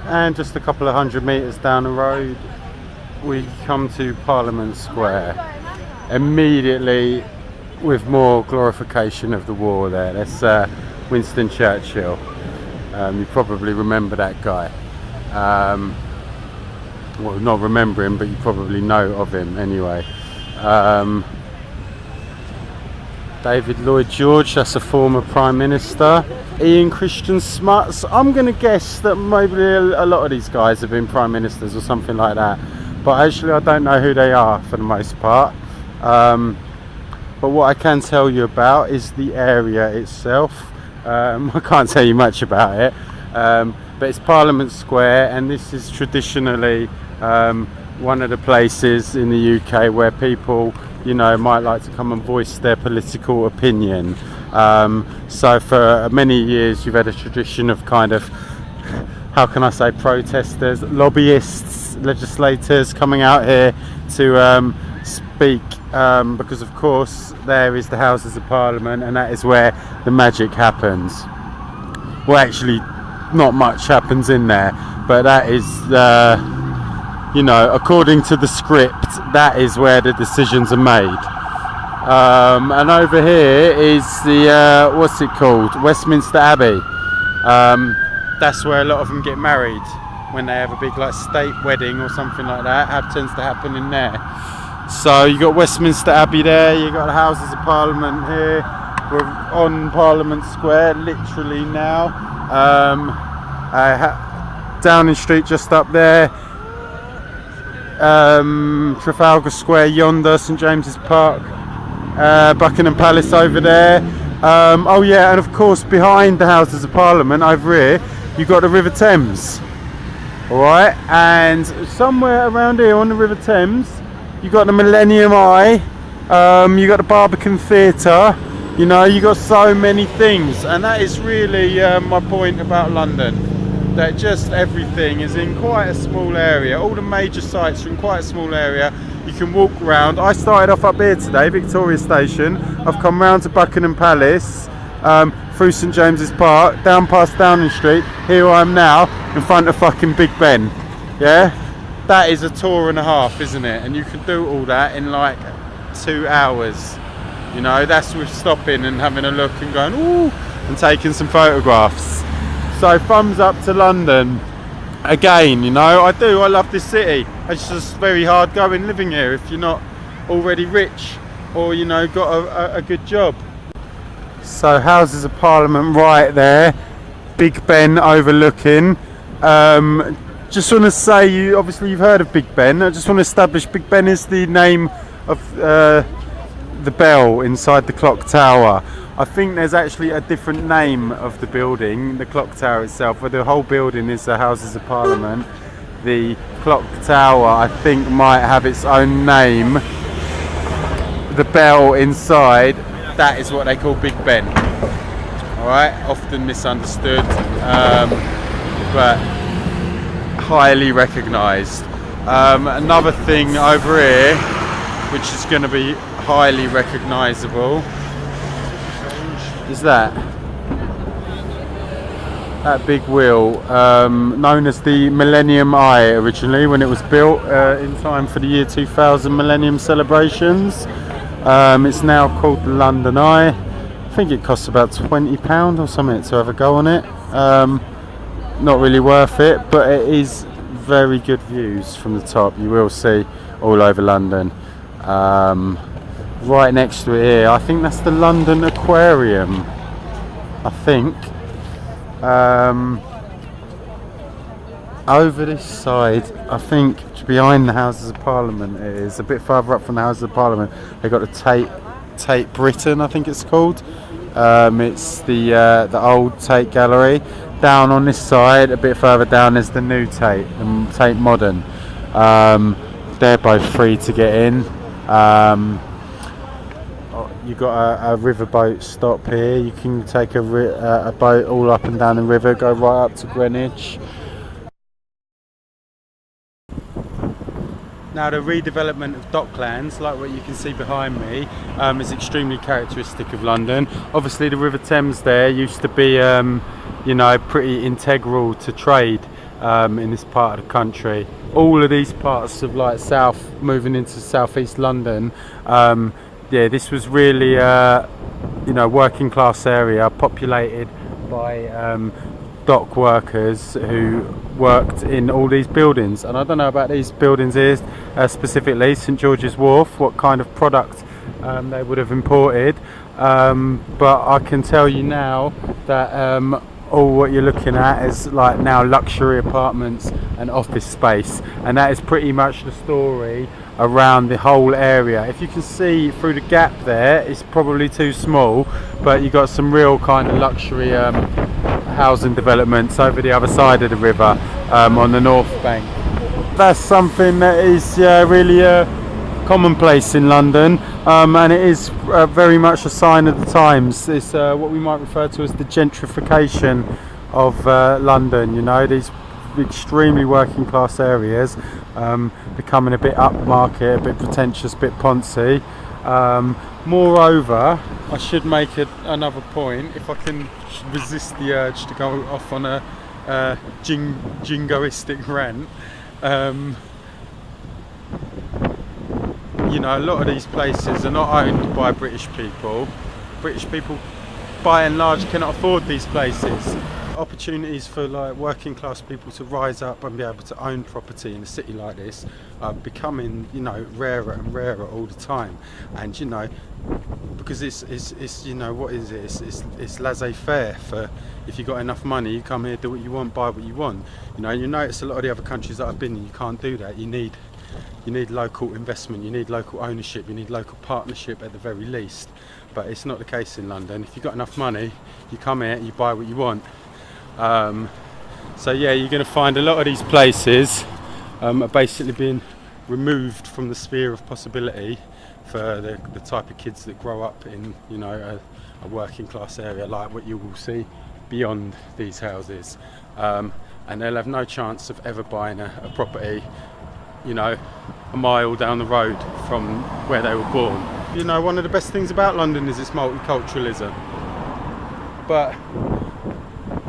And just a couple of 100 metres down the road, we come to Parliament Square. Immediately, with more glorification of the war there. That's Winston Churchill. You probably remember that guy. Well, not remember him, but you probably know of him anyway. David Lloyd George, that's a former Prime Minister. Ian Christian Smuts, I'm going to guess that maybe a lot of these guys have been Prime Ministers or something like that. But actually I don't know who they are for the most part. But what I can tell you about is the area itself. I can't tell you much about it. But it's Parliament Square, and this is traditionally one of the places in the UK where people, you know, might like to come and voice their political opinion. So for many years you've had a tradition of kind of, how can I say, protesters, lobbyists, legislators coming out here to speak, because of course there is the Houses of Parliament, and that is where the magic happens. Well, actually not much happens in there, but that is you know, according to the script, that is where the decisions are made. And over here is the what's it called, Westminster Abbey. That's where a lot of them get married when they have a big like state wedding or something like that. Tends to happen in there. So you got Westminster Abbey there, you got the Houses of Parliament here. We're on Parliament Square literally now. Downing Street just up there. Trafalgar Square yonder, St James's Park, Buckingham Palace over there. Oh yeah, and of course behind the Houses of Parliament over here you've got the River Thames. Alright, and somewhere around here on the River Thames you got the Millennium Eye, you got the Barbican Theatre, you know, you got so many things, and that is really my point about London, that just everything is in quite a small area. All the major sites are in quite a small area. You can walk around. I started off up here today, Victoria Station. I've come round to Buckingham Palace, through St James's Park, down past Downing Street. Here I am now in front of fucking Big Ben. Yeah? That is a tour and a half, isn't it? And you can do all that in like 2 hours. You know, that's with stopping and having a look and going, ooh, and taking some photographs. So thumbs up to London. Again, you know, I love this city. It's just very hard going living here if you're not already rich or, you know, got a good job. So Houses of Parliament right there, Big Ben overlooking. Just want to say, obviously you've heard of Big Ben. I just want to establish Big Ben is the name of the bell inside the clock tower. I think there's actually a different name of the building, the clock tower itself, where the whole building is the Houses of Parliament. The clock tower, I think, might have its own name. The bell inside, that is what they call Big Ben. Alright, often misunderstood, but highly recognised. Another thing over here, which is going to be highly recognisable, is that big wheel, known as the Millennium Eye originally when it was built in time for the year 2000 Millennium celebrations. It's now called the London Eye. I think it costs about £20 or something to have a go on it. Not really worth it, but it is very good views from the top. You will see all over London. Right next to it here, I think that's the London Aquarium, I think. Over this side, I think behind the Houses of Parliament it is, a bit further up from the Houses of Parliament, they got the Tate Britain, I think it's called. It's the old Tate Gallery. Down on this side, a bit further down, is the new Tate, the Tate Modern. They're both free to get in. You've got a riverboat stop here. You can take a boat all up and down the river, go right up to Greenwich. Now the redevelopment of Docklands, like what you can see behind me, is extremely characteristic of London. Obviously the River Thames there used to be, you know, pretty integral to trade in this part of the country. All of these parts of like moving into southeast London, yeah, this was really you know, working class area populated by dock workers who worked in all these buildings. And I don't know about these buildings here specifically, St George's Wharf, what kind of product they would have imported, but I can tell you now that all what you're looking at is like now luxury apartments and office space, and that is pretty much the story around the whole area. If you can see through the gap there, it's probably too small, but you got some real kind of luxury housing developments over the other side of the river, on the north bank. That's something that is really commonplace in London, and it is very much a sign of the times. It's what we might refer to as the gentrification of London. You know, these extremely working class areas becoming a bit upmarket, a bit pretentious, a bit poncy. Moreover, I should make another point, if I can resist the urge to go off on a jingoistic rant. You know, a lot of these places are not owned by British people. British people, by and large, cannot afford these places. Opportunities for like working class people to rise up and be able to own property in a city like this are becoming, you know, rarer and rarer all the time. And you know, because it's you know, what is it? It's laissez-faire. For if you got enough money, you come here, do what you want, buy what you want. You know, you notice a lot of the other countries that I've been in, you can't do that. You need local investment, you need local ownership, you need local partnership at the very least. But it's not the case in London. If you've got enough money, you come here, you buy what you want. So yeah, you're going to find a lot of these places are basically being removed from the sphere of possibility for the type of kids that grow up in, you know, a working class area like what you will see beyond these houses, and they'll have no chance of ever buying a property, you know, a mile down the road from where they were born. You know, one of the best things about London is its multiculturalism, but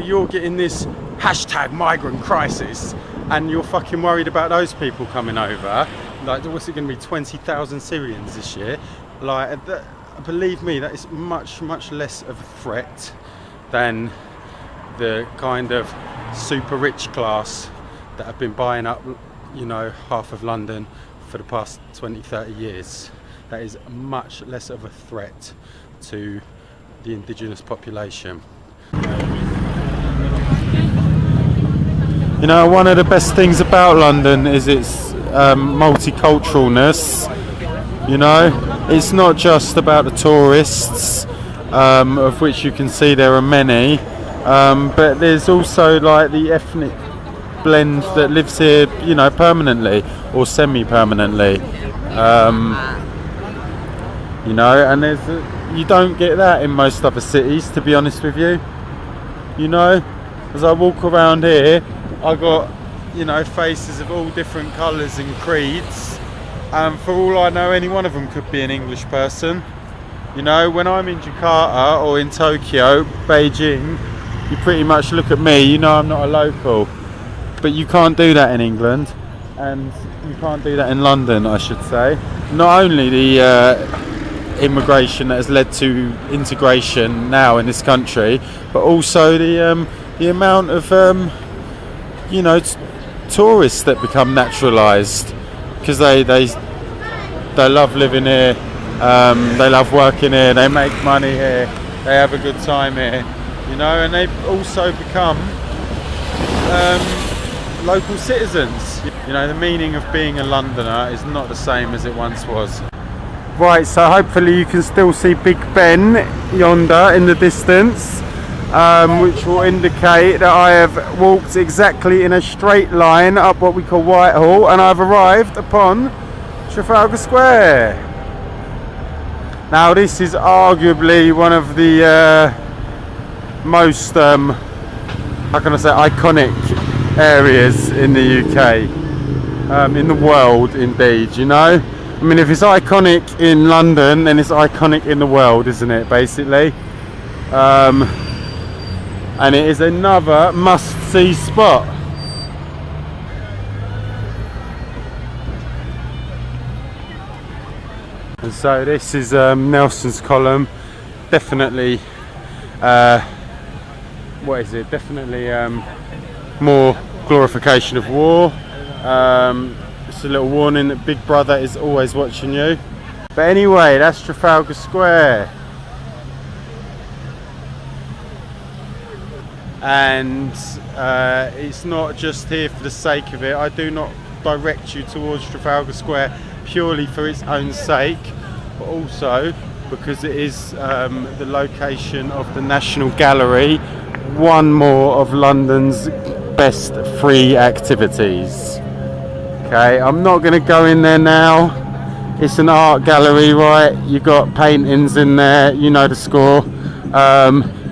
you're getting this hashtag migrant crisis and you're fucking worried about those people coming over. Like, what's it going to be, 20,000 Syrians this year? Like, believe me, that is much less of a threat than the kind of super rich class that have been buying up, you know, half of London for the past 20-30 years. That is much less of a threat to the indigenous population. You know, one of the best things about London is its multiculturalness. You know, it's not just about the tourists, of which you can see there are many, but there's also like the ethnic blend that lives here, you know, permanently or semi-permanently. You know, and you don't get that in most other cities, to be honest with you. You know, as I walk around here, I got, you know, faces of all different colours and creeds, and for all I know, any one of them could be an English person. You know, when I'm in Jakarta or in Tokyo, Beijing, you pretty much look at me, you know I'm not a local. But you can't do that in England, and you can't do that in London, I should say. Not only the immigration that has led to integration now in this country, but also the amount of you know, tourists that become naturalised because they love living here, they love working here, they make money here, they have a good time here, you know, and they also become local citizens. You know, the meaning of being a Londoner is not the same as it once was. Right, so hopefully you can still see Big Ben yonder in the distance, which will indicate that I have walked exactly in a straight line up what we call Whitehall, and I've arrived upon Trafalgar Square. Now this is arguably one of the most, how can I say, iconic areas in the UK, in the world indeed, you know. I mean, if it's iconic in London, then it's iconic in the world, isn't it, basically? And it is another must-see spot. And so this is Nelson's column. Definitely, what is it? Definitely more glorification of war. It's a little warning that Big Brother is always watching you. But anyway, that's Trafalgar Square. And it's not just here for the sake of it. I do not direct you towards Trafalgar Square purely for its own sake, but also because it is the location of the National Gallery, one more of London's best free activities. Okay, I'm not going to go in there now. It's an art gallery, right? You got paintings in there, you know the score.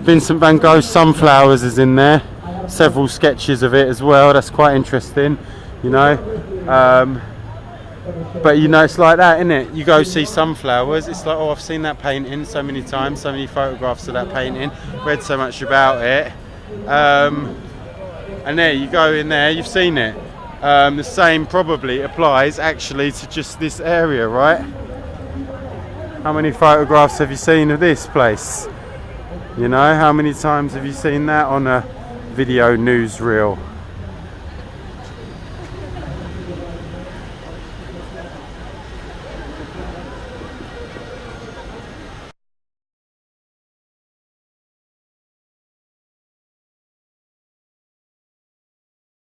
Vincent van Gogh's Sunflowers is in there, several sketches of it as well. That's quite interesting, you know. But you know, it's like that, isn't it? You go see Sunflowers, it's like, oh, I've seen that painting so many times, so many photographs of that painting, read so much about it, and there you go in there, you've seen it. The same probably applies actually to just this area, right? How many photographs have you seen of this place? You know, how many times have you seen that on a video newsreel?